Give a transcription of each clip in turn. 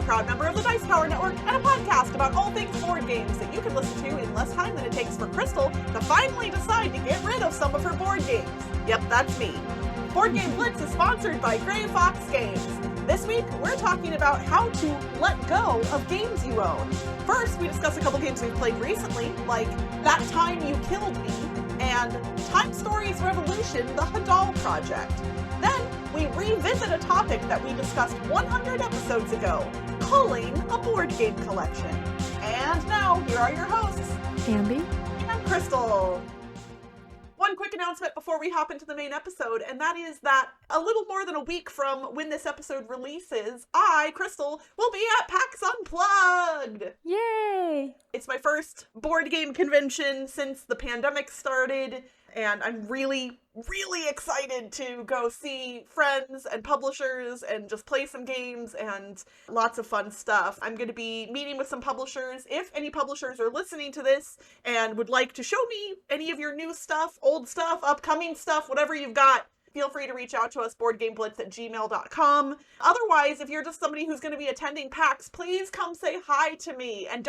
proud member of the Dice Power Network and a podcast about all things board games that you can listen to in less time than it takes for Crystal to finally decide to get rid of some of her board games. Yep, that's me. Board Game Blitz is sponsored by Grey Fox Games. This week, we're talking about how to let go of games you own. First, we discuss a couple games we've played recently, like That Time You Killed Me, and Time Stories Revolution, the Hadal Project. Then, we revisit a topic that we discussed 100 episodes ago, Culling, a board game collection. And now, here are your hosts, Ambie and Crystal. One quick announcement before we hop into the main episode, and that is that a little more than a week from when this episode releases, I, Crystal, will be at PAX Unplugged! Yay! It's my first board game convention since the pandemic started, and I'm really excited to go see friends and publishers and just play some games and lots of fun stuff. I'm going to be meeting with some publishers. If any publishers are listening to this and would like to show me any of your new stuff, old stuff, upcoming stuff, whatever you've got, feel free to reach out to us, boardgameblitz@gmail.com. Otherwise, if you're just somebody who's going to be attending PAX, please come say hi to me. And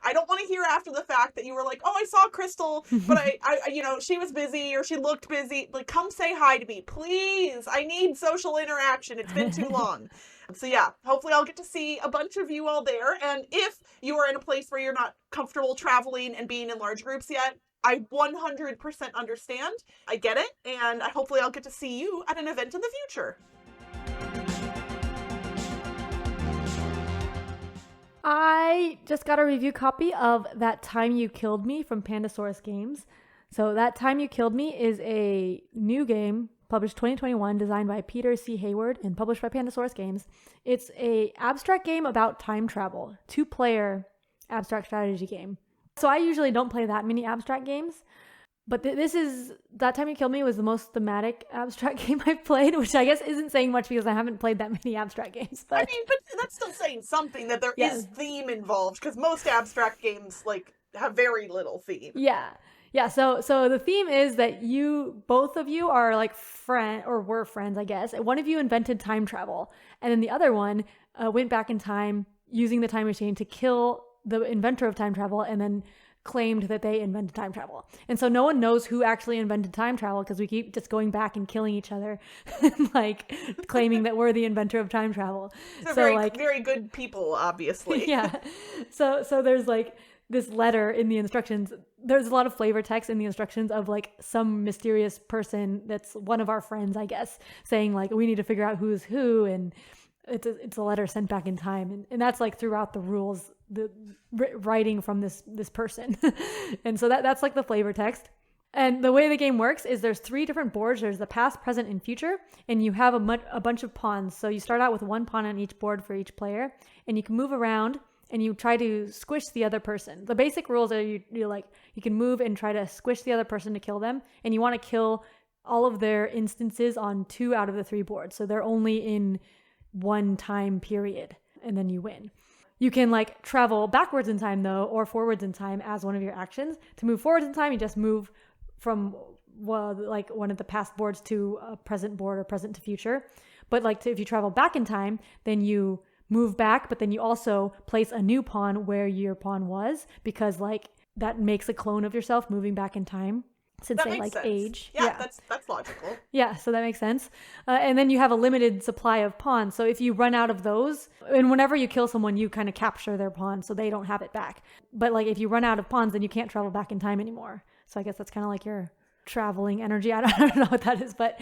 I don't want to hear after the fact that you were like, oh, I saw Crystal, but I she was busy or she looked busy. Like, come say hi to me, please. I need social interaction. It's been too long. So yeah, hopefully I'll get to see a bunch of you all there. And if you are in a place where you're not comfortable traveling and being in large groups yet, I 100% understand. I get it. And hopefully I'll get to see you at an event in the future. I just got a review copy of That Time You Killed Me from Pandasaurus Games. So That Time You Killed Me is a new game published 2021, designed by Peter C. Hayward and published by Pandasaurus Games. It's a abstract game about time travel, 2-player abstract strategy game. So I usually don't play that many abstract games, but That Time You Killed Me was the most thematic abstract game I've played, which I guess isn't saying much because I haven't played that many abstract games. But but that's still saying something, that there is theme involved, because most abstract games, have very little theme. Yeah. So the theme is that both of you are were friends, I guess. One of you invented time travel, and then the other one went back in time using the time machine to kill the inventor of time travel, and then claimed that they invented time travel. And so no one knows who actually invented time travel because we keep just going back and killing each other and claiming that we're the inventor of time travel. So very good people, obviously. Yeah. So there's this letter in the instructions. There's a lot of flavor text in the instructions of some mysterious person that's one of our friends, I guess, saying we need to figure out who's who, and it's a letter sent back in time, and that's throughout the rules, the writing from this person. And so that's the flavor text. And the way the game works is there's 3 different boards. There's the past, present, and future, and you have a bunch of pawns. So you start out with 1 pawn on each board for each player, and you can move around and you try to squish the other person. The basic rules are you can move and try to squish the other person to kill them, and you want to kill all of their instances on 2 out of the 3 boards. So they're only in 1 time period, and then you win. You can travel backwards in time though, or forwards in time as one of your actions. To move forwards in time, you just move from one of the past boards to a present board or present to future. But if you travel back in time, then you move back, but then you also place a new pawn where your pawn was, because that makes a clone of yourself moving back in time. Since that they sense. age. Yeah, that's logical. Yeah, so that makes sense. And then you have a limited supply of pawns. So if you run out of those, and whenever you kill someone, you kind of capture their pawn so they don't have it back. But if you run out of pawns, then you can't travel back in time anymore. So I guess that's kind of your traveling energy. I don't know what that is, but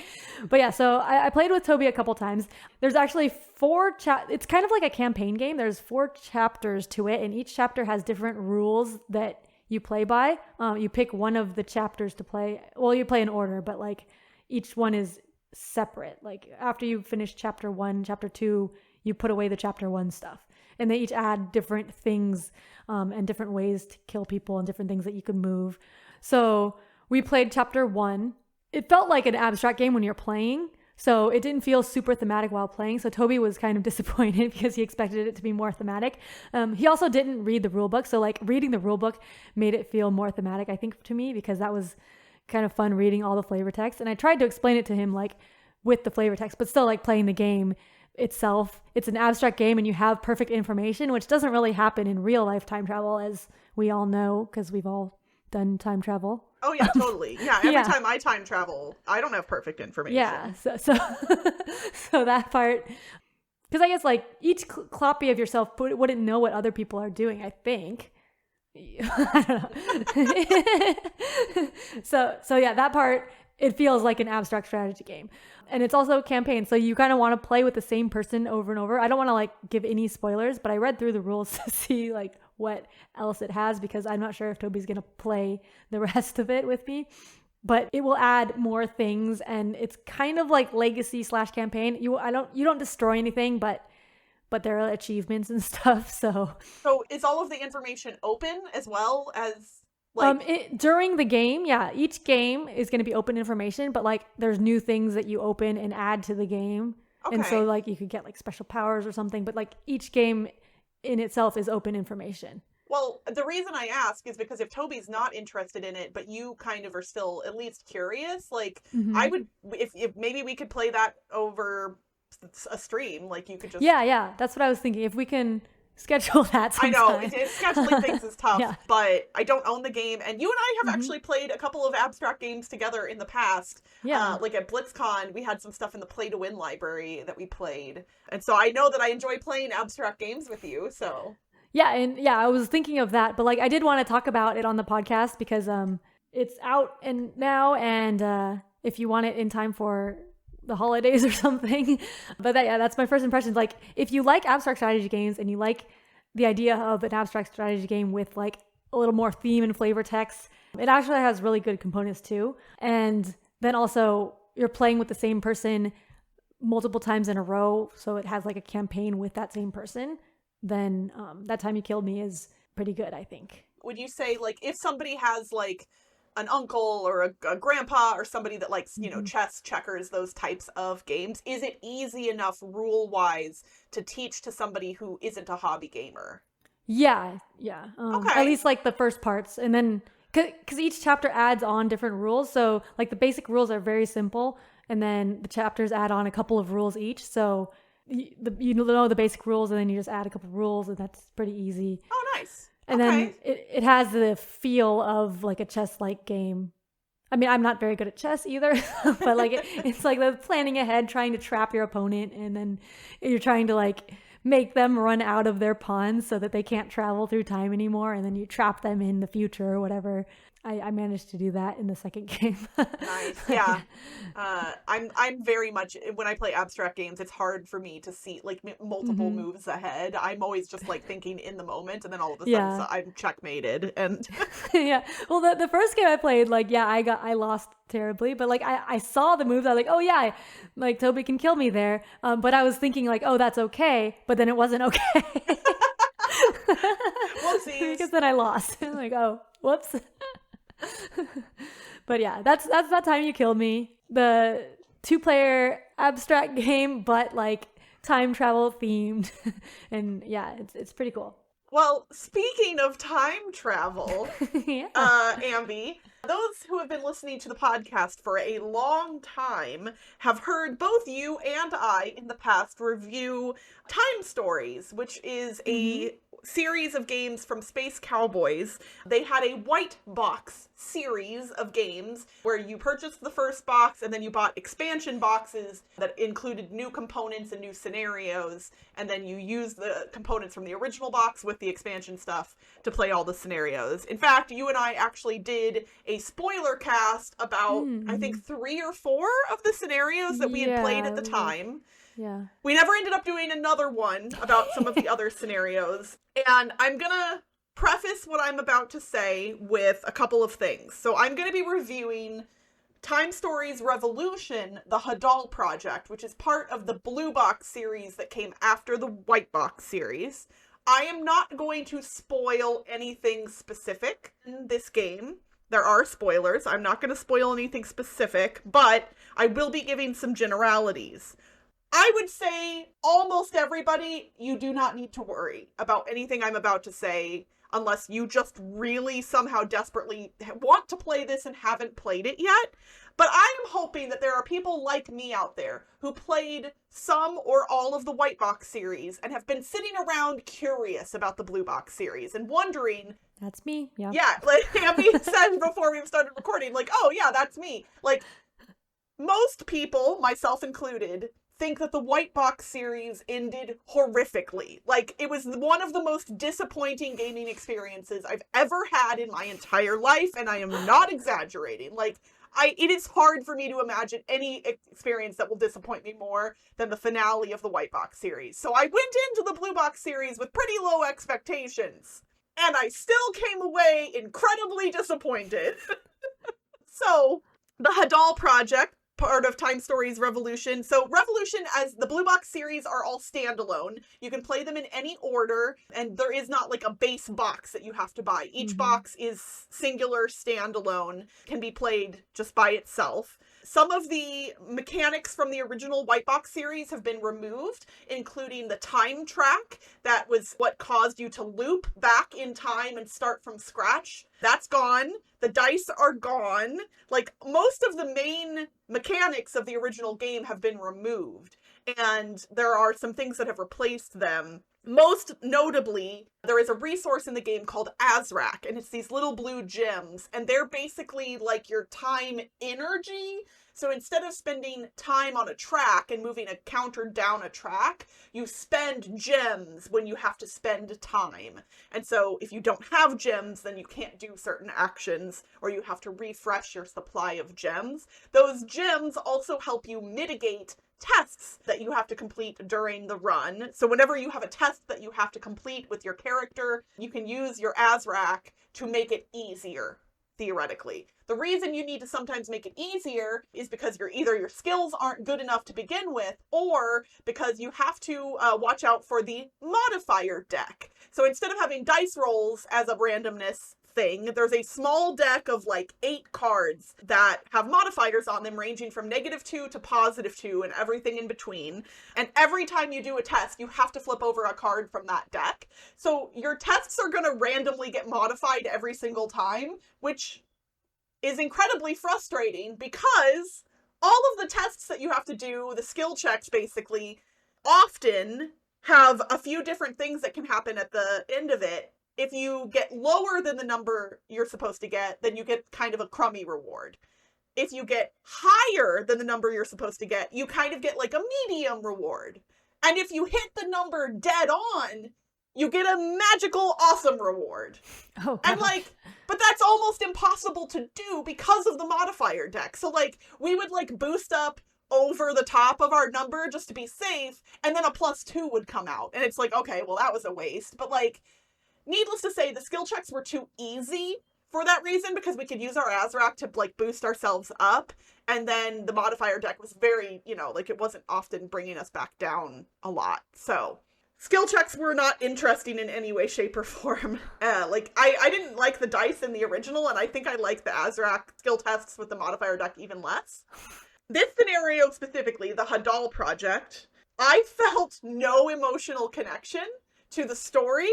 yeah. So I played with Toby a couple times. There's actually 4 it's kind of like a campaign game. There's 4 chapters to it, and each chapter has different rules that you play by. You pick one of the chapters to play. Well, you play in order, but each one is separate. After you finish chapter 1, chapter 2, you put away the chapter 1 stuff. And they each add different things and different ways to kill people and different things that you can move. So we played chapter 1. It felt like an abstract game when you're playing. So it didn't feel super thematic while playing. So Toby was kind of disappointed because he expected it to be more thematic. He also didn't read the rule book. So reading the rule book made it feel more thematic, I think, to me, because that was kind of fun reading all the flavor text. And I tried to explain it to him with the flavor text, but still playing the game, itself, it's an abstract game and you have perfect information, which doesn't really happen in real life time travel, as we all know, because we've all done time travel. Oh yeah, totally. Yeah, every Yeah. time I time travel, I don't have perfect information. Yeah, so so that part, because I guess like each copy of yourself wouldn't know what other people are doing, I think. I don't know. So yeah, that part, it feels like an abstract strategy game. And it's also a campaign, so you kind of want to play with the same person over and over. I don't want to like give any spoilers, but I read through the rules to see like what else it has, because I'm not sure if Toby's going to play the rest of it with me. But it will add more things, and it's kind of like legacy / campaign. You don't destroy anything, but there are achievements and stuff. So is all of the information open as well as like during the game? Yeah, each game is going to be open information, but like there's new things that you open and add to the game. Okay. And so like you could get like special powers or something, but like each game in itself is open information. Well, the reason I ask is because if Toby's not interested in it, but you kind of are still at least curious, like I would, if maybe we could play that over a stream, like you could just yeah, that's what I was thinking. If we can schedule that sometime. I know scheduling things is tough. Yeah. But I don't own the game, and you and I have actually played a couple of abstract games together in the past. Yeah, like at BlitzCon, we had some stuff in the Play to Win library that we played, and so I know that I enjoy playing abstract games with you. So yeah, and yeah, I was thinking of that, but like I did want to talk about it on the podcast because it's out and now, and if you want it in time for the holidays or something. But that's my first impressions. Like if you like abstract strategy games and you like the idea of an abstract strategy game with like a little more theme and flavor text, it actually has really good components too. And then also you're playing with the same person multiple times in a row, so it has like a campaign with that same person. Then That Time You Killed Me is pretty good, I think. Would you say like if somebody has like an uncle or a grandpa or somebody that likes, chess, checkers, those types of games, is it easy enough rule-wise to teach to somebody who isn't a hobby gamer? Yeah. Okay. At least like the first parts. And then, because each chapter adds on different rules. So like the basic rules are very simple. And then the chapters add on a couple of rules each. So you know the basic rules, and then you just add a couple of rules, and that's pretty easy. Oh, nice. And then it has the feel of like a chess-like game. I mean, I'm not very good at chess either, but like it's like the planning ahead, trying to trap your opponent, and then you're trying to like make them run out of their pawns so that they can't travel through time anymore, and then you trap them in the future or whatever. I managed to do that in the second game. Nice. Yeah. I'm very much, when I play abstract games, it's hard for me to see like multiple moves ahead. I'm always just like thinking in the moment, and then all of a sudden so I'm checkmated. And yeah. Well, the first game I played, like, yeah, I lost terribly, but like I saw the moves. I was like, oh yeah, like Toby can kill me there. But I was thinking like, oh, that's okay. But then it wasn't okay. Whoopsies. Because then I lost. I'm like, oh, whoops. But yeah, that's That Time You Killed Me. The 2-player abstract game, but like time travel themed. And yeah, it's pretty cool. Well, speaking of time travel, Ambie, those who have been listening to the podcast for a long time have heard both you and I in the past review Time Stories, which is a series of games from Space Cowboys. They had a white box series of games where you purchased the first box and then you bought expansion boxes that included new components and new scenarios, and then you used the components from the original box with the expansion stuff to play all the scenarios. In fact, you and I actually did a spoiler cast about I think 3 or 4 of the scenarios that we had played at the time. Yeah. We never ended up doing another one about some of the other scenarios. And I'm going to preface what I'm about to say with a couple of things. So I'm going to be reviewing Time Stories Revolution, the Hadal Project, which is part of the Blue Box series that came after the White Box series. I am not going to spoil anything specific in this game. There are spoilers. I'm not going to spoil anything specific, but I will be giving some generalities. I would say almost everybody, you do not need to worry about anything I'm about to say. unless you just really somehow desperately want to play this and haven't played it yet. But I am hoping that there are people like me out there who played some or all of the White Box series and have been sitting around curious about the Blue Box series and wondering... That's me, yeah. Yeah, like Ambie said before we started recording, like, oh yeah, that's me. Like, most people, myself included, think that the White Box series ended horrifically. Like, it was one of the most disappointing gaming experiences I've ever had in my entire life, and I am not exaggerating. Like, it is hard for me to imagine any experience that will disappoint me more than the finale of the White Box series. So I went into the Blue Box series with pretty low expectations, and I still came away incredibly disappointed. So, the Hadal Project, part of Time Stories Revolution. So Revolution, as the Blue Box series, are all standalone. You can play them in any order, and there is not like a base box that you have to buy. Each box is singular, standalone, can be played just by itself. Some of the mechanics from the original White Box series have been removed, including the time track. That was what caused you to loop back in time and start from scratch. That's gone. The dice are gone. Like, most of the main mechanics of the original game have been removed, and there are some things that have replaced them. Most notably, there is a resource in the game called Azrak, and it's these little blue gems, and they're basically like your time energy. So instead of spending time on a track and moving a counter down a track, you spend gems when you have to spend time. And so if you don't have gems, then you can't do certain actions, or you have to refresh your supply of gems. Those gems also help you mitigate tests that you have to complete during the run. So whenever you have a test that you have to complete with your character, you can use your Azrak to make it easier, theoretically. The reason you need to sometimes make it easier is because either your skills aren't good enough to begin with, or because you have to watch out for the modifier deck. So instead of having dice rolls as a randomness thing, there's a small deck of like 8 cards that have modifiers on them ranging from -2 to +2 and everything in between. And every time you do a test, you have to flip over a card from that deck. So your tests are going to randomly get modified every single time, which is incredibly frustrating because all of the tests that you have to do, the skill checks basically, often have a few different things that can happen at the end of it. If you get lower than the number you're supposed to get, then you get kind of a crummy reward. If you get higher than the number you're supposed to get, you kind of get like a medium reward. And if you hit the number dead on, you get a magical awesome reward. Oh, God. And like, but that's almost impossible to do because of the modifier deck. So like, we would like boost up over the top of our number just to be safe, and then a +2 would come out. And it's like, okay, well, that was a waste. But like, needless to say, the skill checks were too easy for that reason, because we could use our Azrak to like boost ourselves up. And then the modifier deck was very, like it wasn't often bringing us back down a lot. So skill checks were not interesting in any way, shape, or form. Like, I didn't like the dice in the original, and I think I like the Azrak skill tests with the modifier deck even less. This scenario specifically, the Hadal Project, I felt no emotional connection to the story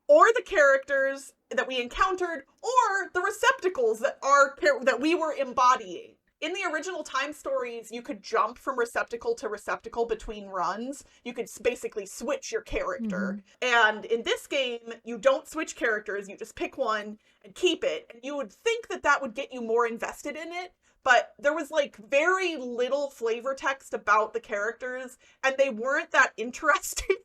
or the characters that we encountered or the receptacles that we were embodying. In the original Time Stories, you could jump from receptacle to receptacle between runs. You could basically switch your character. And in this game, you don't switch characters. You just pick one and keep it. And you would think that that would get you more invested in it. But there was like very little flavor text about the characters, and they weren't that interesting.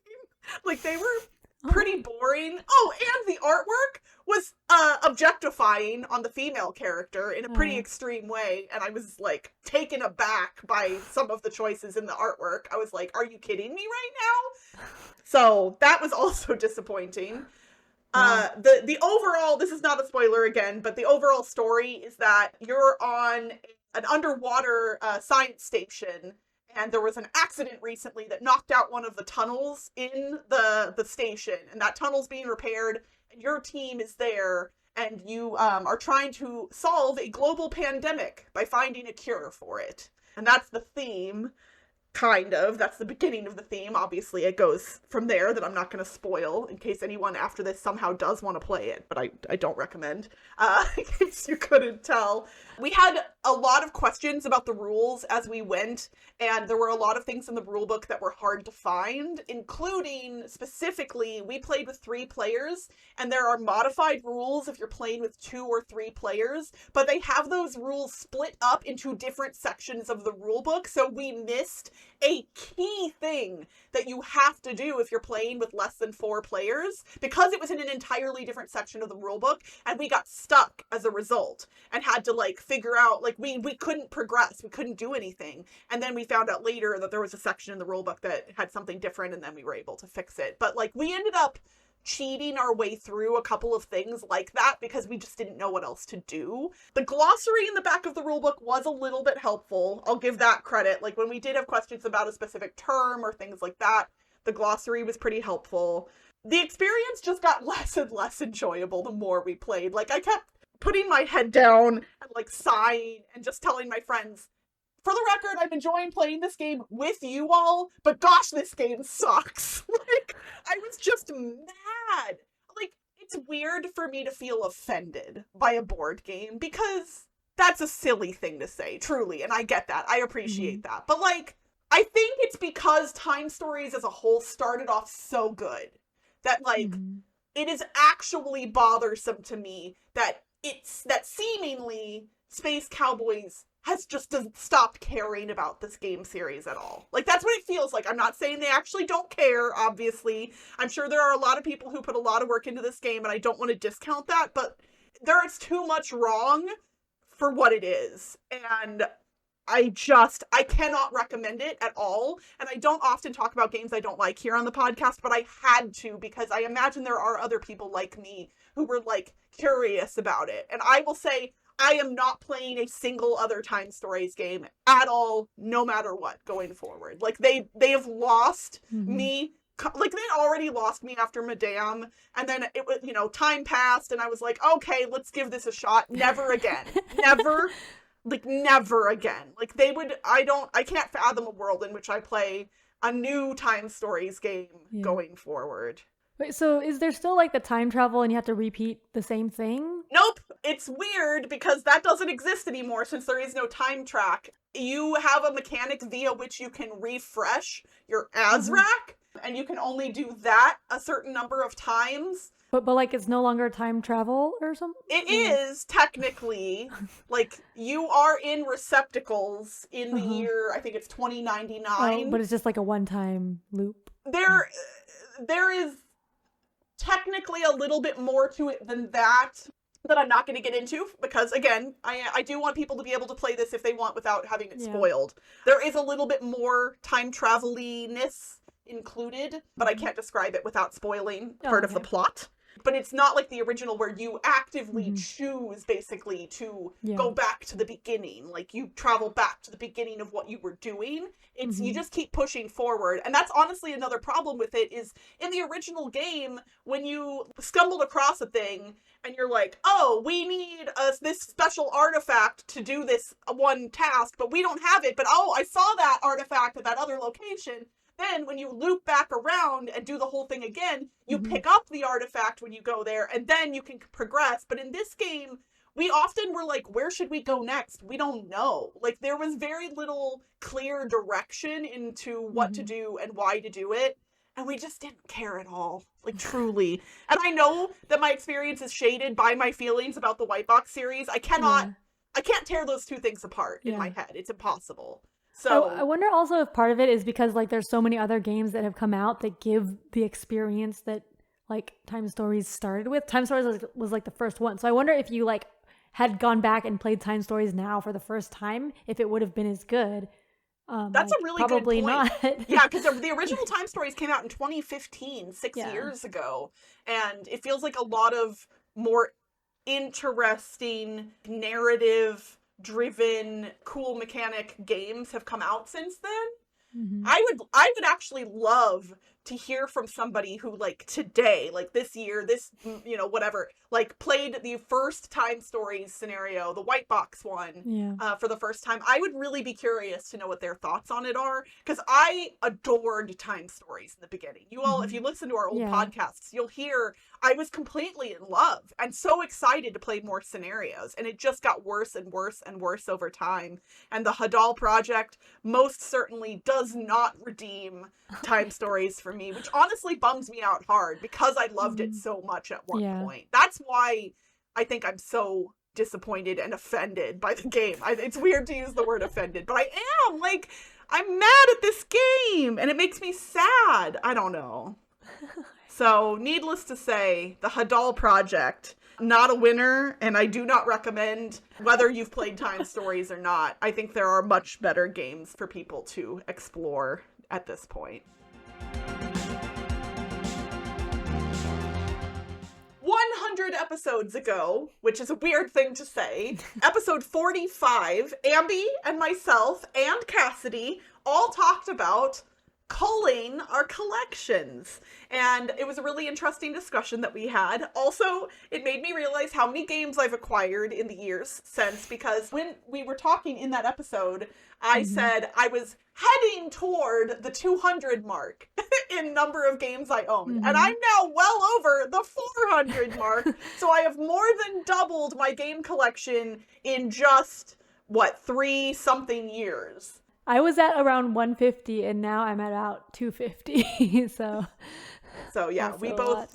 Like, they were pretty boring. Oh, and the artwork was objectifying on the female character in a pretty extreme way, and I was like taken aback by some of the choices in the artwork. I was like, are you kidding me right now? So that was also disappointing. The overall, this is not a spoiler again, but the overall story is that you're on an underwater science station, and there was an accident recently that knocked out one of the tunnels in the station, and that tunnel's being repaired, and your team is there, and you are trying to solve a global pandemic by finding a cure for it. And that's the theme. kind of. That's the beginning of the theme. Obviously, it goes from there that I'm not going to spoil in case anyone after this somehow does want to play it, but I don't recommend, in case you couldn't tell. We had a lot of questions about the rules as we went, and there were a lot of things in the rulebook that were hard to find, including, specifically, we played with 3 players, and there are modified rules if you're playing with 2 or 3 players, but they have those rules split up into different sections of the rulebook, so we missed a key thing that you have to do if you're playing with less than 4 players, because it was in an entirely different section of the rulebook, and we got stuck as a result, and had to, like, figure out, like, we couldn't progress, we couldn't do anything, and then we found out later that there was a section in the rulebook that had something different, and then we were able to fix it. But, like, we ended up cheating our way through a couple of things like that because we just didn't know what else to do. The glossary in the back of the rulebook was a little bit helpful. I'll give that credit. Like, when we did have questions about a specific term or things like that, the glossary was pretty helpful. The experience just got less and less enjoyable the more we played. Like, I kept putting my head down and, like, sighing and just telling my friends, for the record, I'm enjoying playing this game with you all, but gosh, this game sucks. Like, I was just mad. Like, it's weird for me to feel offended by a board game because that's a silly thing to say, truly, and I get that. I appreciate that. But, like, I think it's because Time Stories as a whole started off so good that, like, it is actually bothersome to me that seemingly Space Cowboys has just stopped caring about this game series at all. Like, that's what it feels like. I'm not saying they actually don't care, obviously. I'm sure there are a lot of people who put a lot of work into this game, and I don't want to discount that, but there is too much wrong for what it is. And I cannot recommend it at all. And I don't often talk about games I don't like here on the podcast, but I had to because I imagine there are other people like me who were, like, curious about it. And I will say, I am not playing a single other Time Stories game at all, no matter what, going forward. Like, they have lost me. Like, they already lost me after Madame, and then it was, you know, time passed, and I was like, okay, let's give this a shot. Never again. Never. Like, never again. Like, I can't fathom a world in which I play a new Time Stories game going forward. Wait, so is there still, like, the time travel and you have to repeat the same thing? Nope. It's weird because that doesn't exist anymore since there is no time track. You have a mechanic via which you can refresh your Azrak, and you can only do that a certain number of times. But like, it's no longer time travel or something? It is, technically. Like, you are in receptacles in the year, I think it's 2099. Oh, but it's just like a one-time loop. There is technically a little bit more to it than that I'm not going to get into because, again, I do want people to be able to play this if they want without having it spoiled. There is a little bit more time travel-iness included, but I can't describe it without spoiling part of the plot. But it's not like the original where you actively choose, basically, to go back to the beginning. Like, you travel back to the beginning of what you were doing. It's you just keep pushing forward. And that's honestly another problem with it is, in the original game, when you stumbled across a thing, and you're like, oh, we need this special artifact to do this one task, but we don't have it. But, oh, I saw that artifact at that other location. Then, when you loop back around and do the whole thing again, you pick up the artifact when you go there, and then you can progress. But in this game, we often were like, where should we go next? We don't know. Like, there was very little clear direction into what to do and why to do it. And we just didn't care at all. Like, truly. And I know that my experience is shaded by my feelings about the White Box series. I can't tear those two things apart in my head. It's impossible. So I wonder also if part of it is because, like, there's so many other games that have come out that give the experience that, like, Time Stories started with. Time Stories was like the first one. So I wonder if you, like, had gone back and played Time Stories now for the first time, if it would have been as good. That's a really probably good point. Not. Yeah, because the original Time Stories came out in 2015, 6 years ago. And it feels like a lot of more interesting narrative driven cool mechanic games have come out since then. I would actually love to hear from somebody who, like, today, like this year, this, you know, whatever, like played the first Time Stories scenario, the white box one, for the first time, I would really be curious to know what their thoughts on it are, because I adored Time Stories in the beginning. You all, if you listen to our old podcasts, you'll hear I was completely in love and so excited to play more scenarios, and it just got worse and worse and worse over time. And the Hadal Project most certainly does not redeem Time Stories for me, which honestly bums me out hard because I loved it so much at one point. That's why I think I'm so disappointed and offended by the game. It's weird to use the word offended, but I am. Like, I'm mad at this game, and it makes me sad. I don't know. So, needless to say, the Hadal Project, not a winner, and I do not recommend whether you've played Time Stories or not. I think there are much better games for people to explore at this point. 100 episodes ago, which is a weird thing to say, episode 45, Ambie and myself and Cassidy all talked about culling our collections. And it was a really interesting discussion that we had. Also, it made me realize how many games I've acquired in the years since, because when we were talking in that episode, I said I was heading toward the 200 mark in number of games I owned. And I'm now well over the 400 mark. So I have more than doubled my game collection in just, 3-something years. I was at around 150 and now I'm at about 250. So yeah, we both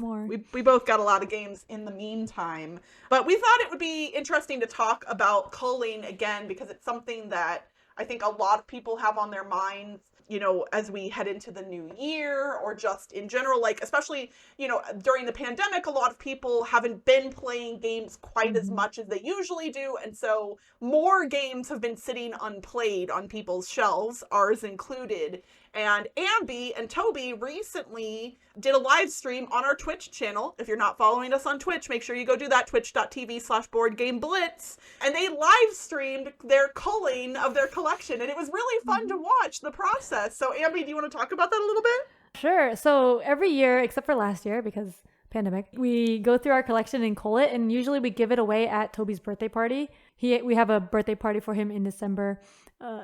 got a lot of games in the meantime. But we thought it would be interesting to talk about culling again, because it's something that I think a lot of people have on their minds, you know, as we head into the new year, or just in general, like, especially, you know, during the pandemic, a lot of people haven't been playing games quite as much as they usually do. And so more games have been sitting unplayed on people's shelves, ours included. And Ambie and Toby recently did a live stream on our Twitch channel. If you're not following us on Twitch, make sure you go do that, twitch.tv/boardgameblitz. And they live streamed their culling of their collection. And it was really fun to watch the process. So Ambie, do you want to talk about that a little bit? Sure. So every year, except for last year, because pandemic, we go through our collection and cull it. And usually we give it away at Toby's birthday party. We have a birthday party for him in December.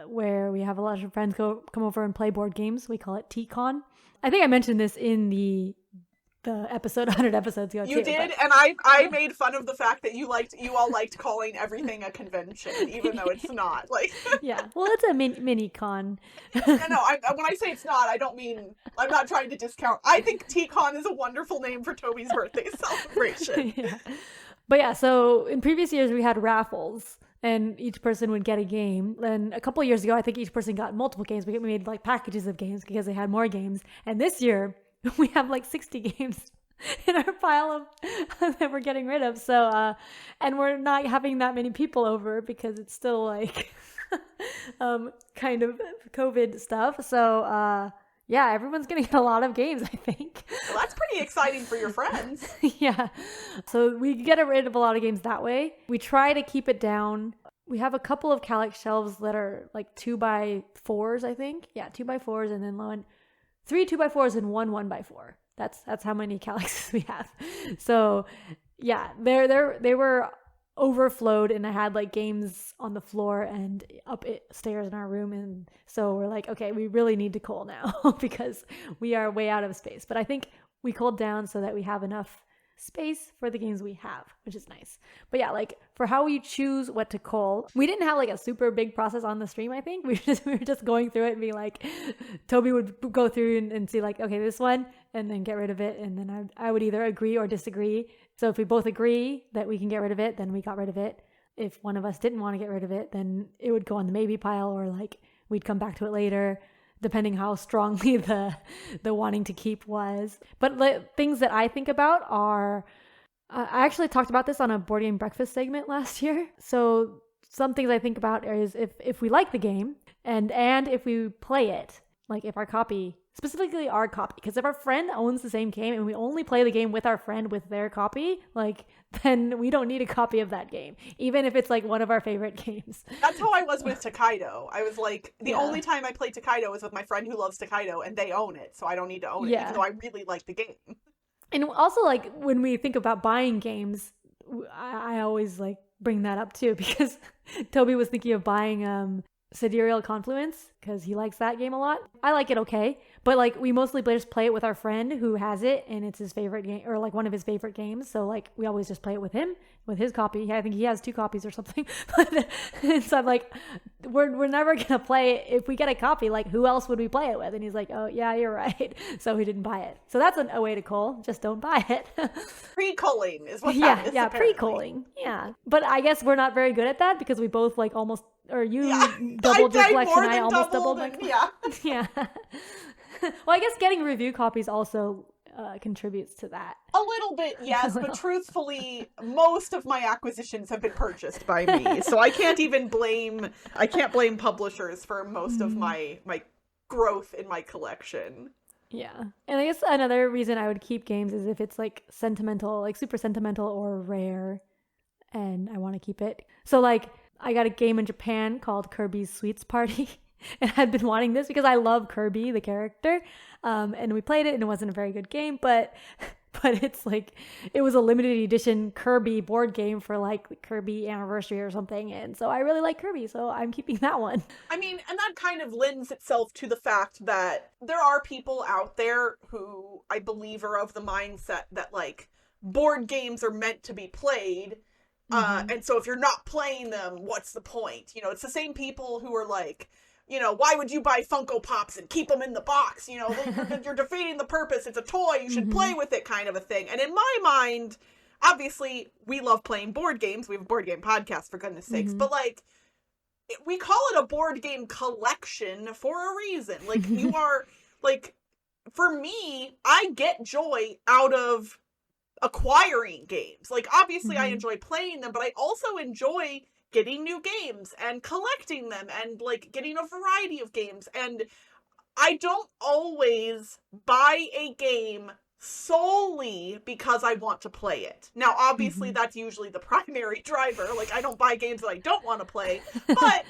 Where we have a lot of friends come over and play board games. We call it T.I.M.E. I think I mentioned this in the episode 100 episodes ago. You did, and I made fun of the fact that you all liked calling everything a convention, even though it's not. Like, yeah, well, it's a mini con. No, when I say it's not, I don't mean, I'm not trying to discount. I think T.I.M.E. is a wonderful name for Toby's birthday celebration. Yeah. But yeah, so in previous years we had raffles. And each person would get a game. And a couple of years ago, I think each person got multiple games. We made like packages of games because they had more games. And this year, we have like 60 games in our pile of that we're getting rid of. So, and we're not having that many people over because it's still like kind of COVID stuff. So, yeah, everyone's going to get a lot of games, I think. Well, that's pretty exciting for your friends. Yeah. So we get rid of a lot of games that way. We try to keep it down. We have a couple of Calyx shelves that are like 2x4s, I think. Yeah, 2x4s, and then 3 2x4s and 1 1x4. That's how many Calyxes we have. So yeah, they were overflowed, and I had like games on the floor and upstairs in our room, and so we're like, okay, we really need to cull now because we are way out of space. But I think we culled down so that we have enough space for the games we have, which is nice. But yeah, like for how we choose what to cull, we didn't have like a super big process on the stream. I think we were just going through it and be like, Toby would go through and see like, okay, this one, and then get rid of it, and then I would either agree or disagree. So if we both agree that we can get rid of it, then we got rid of it. If one of us didn't want to get rid of it, then it would go on the maybe pile, or like we'd come back to it later, depending how strongly the wanting to keep was. But things that I think about are, I actually talked about this on a Board Game Breakfast segment last year. So some things I think about is if we like the game and if we play it, like if our copy, specifically our copy, because if our friend owns the same game and we only play the game with our friend with their copy, like then we don't need a copy of that game, even if it's like one of our favorite games. That's how I was with Tokaido. I was like, the only time I play Tokaido is with my friend who loves Tokaido, and they own it, so I don't need to own it, even though I really like the game. And also, like, when we think about buying games, I always like bring that up too because Toby was thinking of buying Sidereal Confluence because he likes that game a lot. I like it okay, but like we mostly just play it with our friend who has it and it's his favorite game or like one of his favorite games. So like we always just play it with him with his copy. I think he has 2 copies or something. So I'm like, we're never gonna play it if we get a copy. Like who else would we play it with? And he's like, oh yeah, you're right. So he didn't buy it. So that's a way to cull. Just don't buy it. Pre-culling is what that is. Yeah, pre-culling. Yeah, but I guess we're not very good at that because we both like almost. Or you doubled your collection, I almost doubled my collection. Yeah. Well, I guess getting review copies also contributes to that. A little bit, yes, but truthfully, most of my acquisitions have been purchased by me. So I can't blame publishers for most of my growth in my collection. Yeah. And I guess another reason I would keep games is if it's like sentimental, like super sentimental or rare, and I want to keep it. So like I got a game in Japan called Kirby's Sweets Party, and I've been wanting this because I love Kirby, the character, and we played it, and it wasn't a very good game, but it's like, it was a limited edition Kirby board game for like the Kirby anniversary or something, and so I really like Kirby, so I'm keeping that one. I mean, and that kind of lends itself to the fact that there are people out there who I believe are of the mindset that like board games are meant to be played. And so if you're not playing them, what's the point? You know, it's the same people who are like, you know, why would you buy Funko Pops and keep them in the box? You know, you're defeating the purpose. It's a toy. You should play with it, kind of a thing. And in my mind, obviously, we love playing board games. We have a board game podcast, for goodness sakes. But like, we call it a board game collection for a reason. Like, you are, like, for me, I get joy out of acquiring games. Like, obviously I enjoy playing them, but I also enjoy getting new games and collecting them and like getting a variety of games. And I don't always buy a game solely because I want to play it. Now, obviously that's usually the primary driver. Like, I don't buy games that I don't want to play, but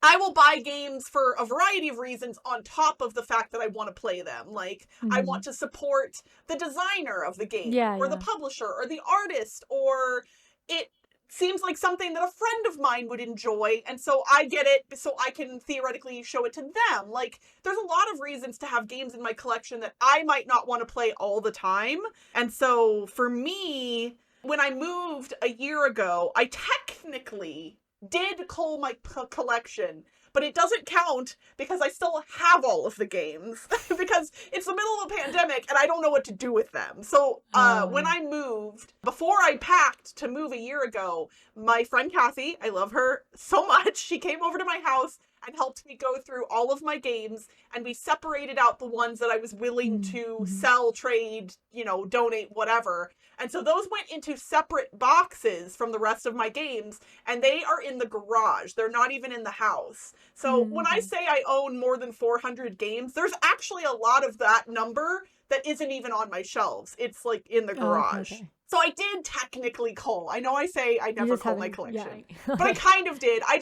I will buy games for a variety of reasons on top of the fact that I want to play them. Like, I want to support the designer of the game, or the publisher, or the artist, or it seems like something that a friend of mine would enjoy, and so I get it so I can theoretically show it to them. Like, there's a lot of reasons to have games in my collection that I might not want to play all the time. And so for me, when I moved a year ago, I technically did cull my collection, but it doesn't count because I still have all of the games because it's the middle of a pandemic and I don't know what to do with them. So when I moved, before I packed to move a year ago, my friend Kathy, I love her so much, she came over to my house and helped me go through all of my games, and we separated out the ones that I was willing to sell, trade, you know, donate, whatever. And so those went into separate boxes from the rest of my games, and they are in the garage. They're not even in the house. So when I say I own more than 400 games, there's actually a lot of that number that isn't even on my shelves. It's like in the garage. Okay. So I did technically cull. I know I say I never cull my collection, but I kind of did. I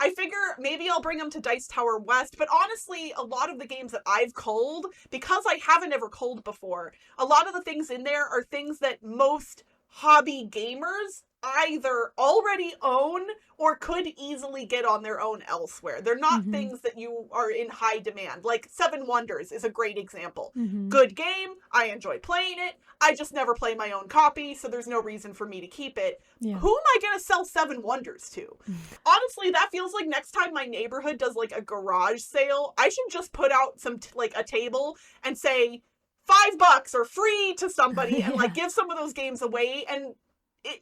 figure maybe I'll bring them to Dice Tower West, but honestly, a lot of the games that I've culled, because I haven't ever culled before, a lot of the things in there are things that most hobby gamers either already own or could easily get on their own elsewhere. They're not things that you are in high demand. Like Seven Wonders is a great example. Good game. I enjoy playing it. I just never play my own copy, so there's no reason for me to keep it. Yeah. Who am I going to sell Seven Wonders to? Honestly, that feels like next time my neighborhood does like a garage sale, I should just put out some like a table and say $5 or free to somebody and like give some of those games away. And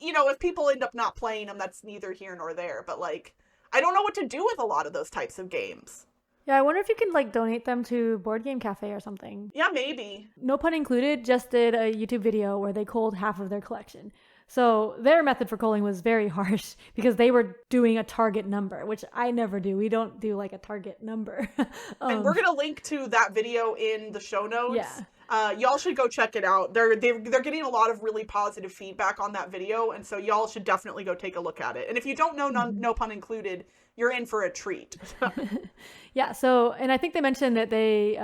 you know, if people end up not playing them, that's neither here nor there. But, like, I don't know what to do with a lot of those types of games. Yeah, I wonder if you can, like, donate them to Board Game Cafe or something. Yeah, maybe. No pun included, just did a YouTube video where they culled half of their collection. So their method for culling was very harsh because they were doing a target number, which I never do. We don't do, like, a target number. And we're going to link to that video in the show notes. Yeah. Y'all should go check it out. They're getting a lot of really positive feedback on that video, and so y'all should definitely go take a look at it. And if you don't know, no pun included, you're in for a treat. Yeah, so, and I think they mentioned that they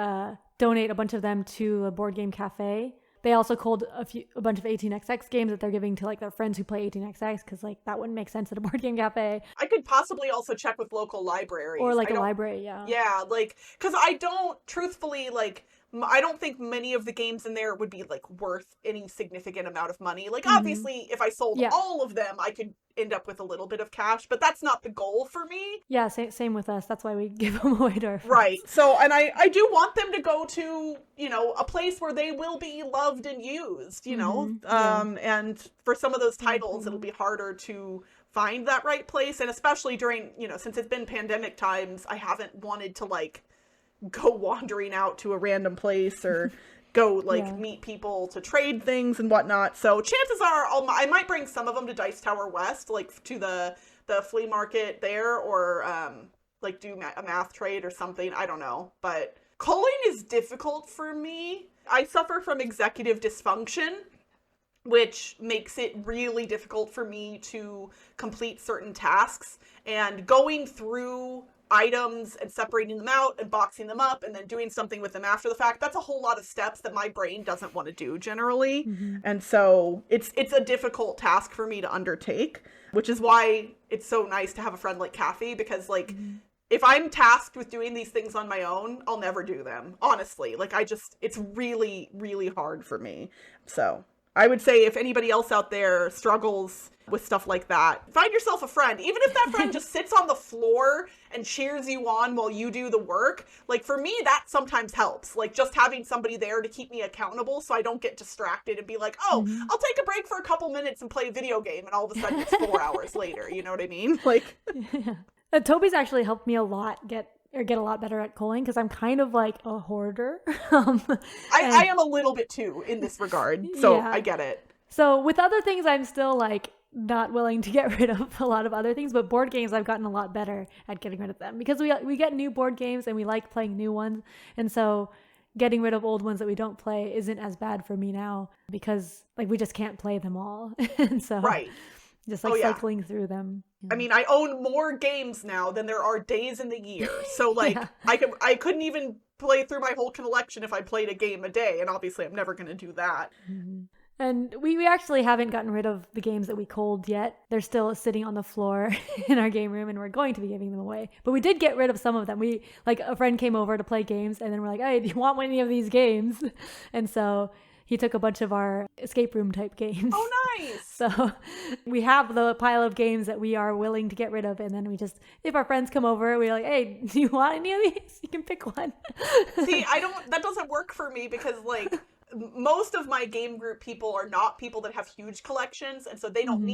donate a bunch of them to a Board Game Cafe they also culled a bunch of 18xx games that they're giving to like their friends who play 18xx, because like that wouldn't make sense at a board game cafe. I could possibly also check with local libraries. Or like a library, yeah. Yeah, like, because I don't, truthfully, like, I don't think many of the games in there would be, like, worth any significant amount of money. Like, obviously, if I sold all of them, I could end up with a little bit of cash, but that's not the goal for me. Yeah, same with us. That's why we give them away to our friends. Right. So, and I do want them to go to, you know, a place where they will be loved and used, you know? And for some of those titles, it'll be harder to find that right place. And especially during, you know, since it's been pandemic times, I haven't wanted to, like, go wandering out to a random place or go like meet people to trade things and whatnot. So chances are I might bring some of them to Dice Tower West, like to the flea market there, or like do a math trade or something. I don't know. But culling is difficult for me. I suffer from executive dysfunction, which makes it really difficult for me to complete certain tasks, and going through items and separating them out and boxing them up and then doing something with them after the fact, that's a whole lot of steps that my brain doesn't want to do generally. And so it's a difficult task for me to undertake, which is why it's so nice to have a friend like Kathy, because like if I'm tasked with doing these things on my own, I'll never do them, honestly. Like it's really, really hard for me. So I would say if anybody else out there struggles with stuff like that, find yourself a friend. Even if that friend just sits on the floor and cheers you on while you do the work. Like for me, that sometimes helps. Like just having somebody there to keep me accountable so I don't get distracted and be like, oh, I'll take a break for a couple minutes and play a video game. And all of a sudden it's 4 hours later. You know what I mean? Like, Toby's actually helped me a lot get a lot better at culling, because I'm kind of like a hoarder. I am a little bit too in this regard, so I get it. So with other things, I'm still like not willing to get rid of a lot of other things, but board games, I've gotten a lot better at getting rid of them, because we get new board games and we like playing new ones, and so getting rid of old ones that we don't play isn't as bad for me now, because like we just can't play them all. And so just like cycling through them. I mean, I own more games now than there are days in the year. So like I couldn't even play through my whole collection if I played a game a day. And obviously I'm never going to do that. And we actually haven't gotten rid of the games that we culled yet. They're still sitting on the floor in our game room, and we're going to be giving them away. But we did get rid of some of them. Like a friend came over to play games, and then we're like, hey, do you want any of these games? And so he took a bunch of our escape room type games. Oh, nice. So we have the pile of games that we are willing to get rid of. And then we just, if our friends come over, we're like, hey, do you want any of these? You can pick one. See, that doesn't work for me, because like most of my game group people are not people that have huge collections, and so they don't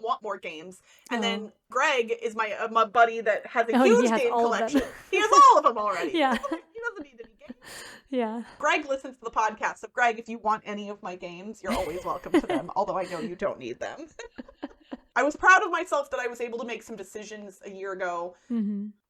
want more games. And then Greg is my buddy that has a huge game collection. He has all of them already. Yeah. He doesn't need any games. Yeah. Greg listens to the podcast, so Greg, if you want any of my games, you're always welcome to them, although I know you don't need them. I was proud of myself that I was able to make some decisions a year ago.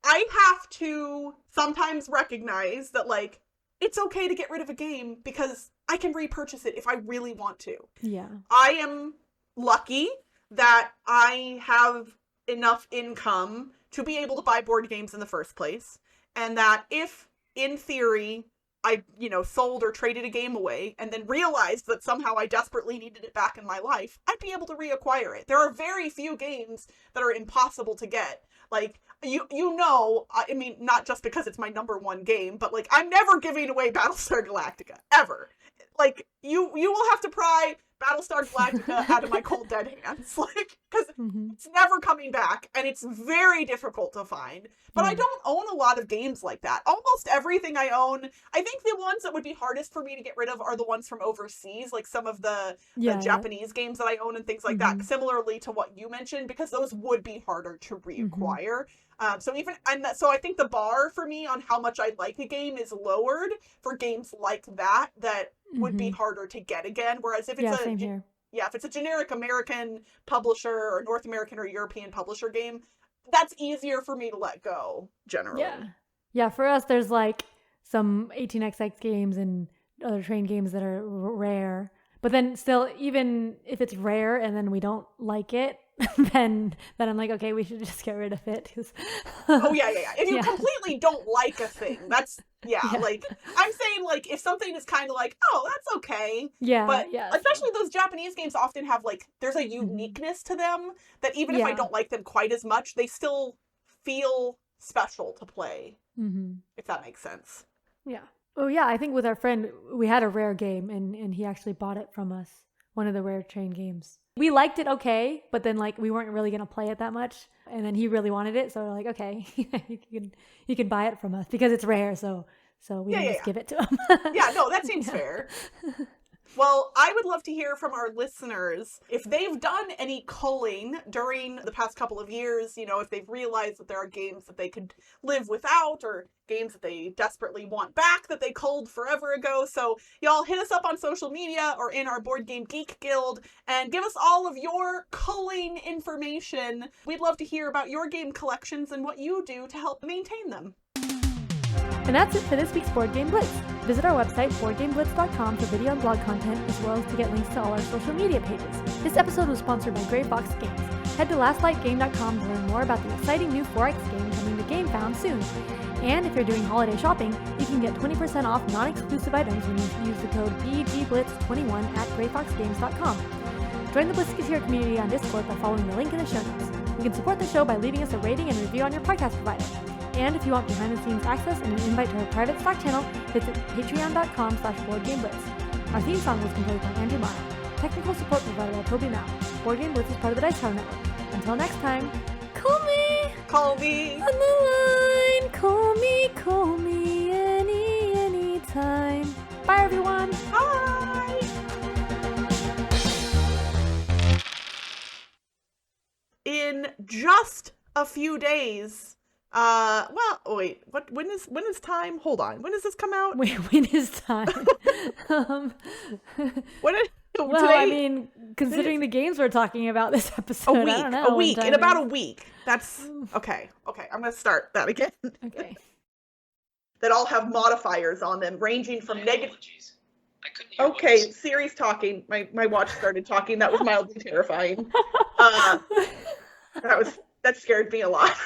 I have to sometimes recognize that, like, it's okay to get rid of a game because I can repurchase it if I really want to. Yeah. I am lucky that I have enough income to be able to buy board games in the first place, and that if, in theory, I, sold or traded a game away and then realized that somehow I desperately needed it back in my life, I'd be able to reacquire it. There are very few games that are impossible to get. Like, I mean, not just because it's my number one game, but like, I'm never giving away Battlestar Galactica, ever. Like, you will have to pry Battlestar Galactica out of my cold dead hands, like, because it's never coming back, and it's very difficult to find. But I don't own a lot of games like that. Almost everything I own, I think the ones that would be hardest for me to get rid of are the ones from overseas, like some of the Japanese games that I own and things like that, similarly to what you mentioned, because those would be harder to reacquire. So I think the bar for me on how much I like a game is lowered for games like that would be harder to get again. Whereas if it's if it's a generic American publisher or North American or European publisher game, that's easier for me to let go generally. Yeah. For us, there's like some 18xx games and other train games that are rare. But then still, even if it's rare and then we don't like it, then I'm like, okay, we should just get rid of it. Oh yeah. If you Yeah. completely don't like a thing, that's Yeah. like I'm saying, like if something is kind of like, oh, that's okay. Yeah, But yeah. especially those Japanese games often have like there's a uniqueness to them that even if I Yeah. don't like them quite as much, they still feel special to play. If that makes sense. Yeah. Oh yeah, I think with our friend we had a rare game and he actually bought it from us. One of the rare train games. We liked it okay, but then like we weren't really gonna play it that much. And then he really wanted it, so we're like, okay, you can buy it from us because it's rare, so we can just give it to him. Yeah, no, that seems fair. Well, I would love to hear from our listeners if they've done any culling during the past couple of years, you know, if they've realized that there are games that they could live without or games that they desperately want back that they culled forever ago. So y'all hit us up on social media or in our Board Game Geek Guild and give us all of your culling information. We'd love to hear about your game collections and what you do to help maintain them. And that's it for this week's Board Game Blitz. Visit our website, boardgameblitz.com, for video and blog content, as well as to get links to all our social media pages. This episode was sponsored by Gray Fox Games. Head to lastlightgame.com to learn more about the exciting new 4X game coming to GameFound soon. And if you're doing holiday shopping, you can get 20% off non-exclusive items when you use the code BGBLITZ21 at grayfoxgames.com. Join the Blitzketeer community on Discord by following the link in the show notes. You can support the show by leaving us a rating and review on your podcast provider. And if you want behind-the-scenes access and an invite to our private Slack channel, visit patreon.com/BoardGameBlitz. Our theme song was composed by Andrew Mara. Technical support provided by Toby Mao. Board Game Blitz is part of the Dice Tower Network. Until next time, call me! Call me! On the line! Call me anytime. Bye, everyone! Bye! In just a few days... wait, when is time? Hold on. When does this come out? Wait, when is time? Today, I mean, considering the games we're talking about this episode, a week, I don't know. a week, in about a week. That's, okay, I'm gonna start that again. Okay. That all have modifiers on them, ranging from negative... I couldn't hear Okay, Siri's talking. My watch started talking. That was mildly terrifying. That scared me a lot.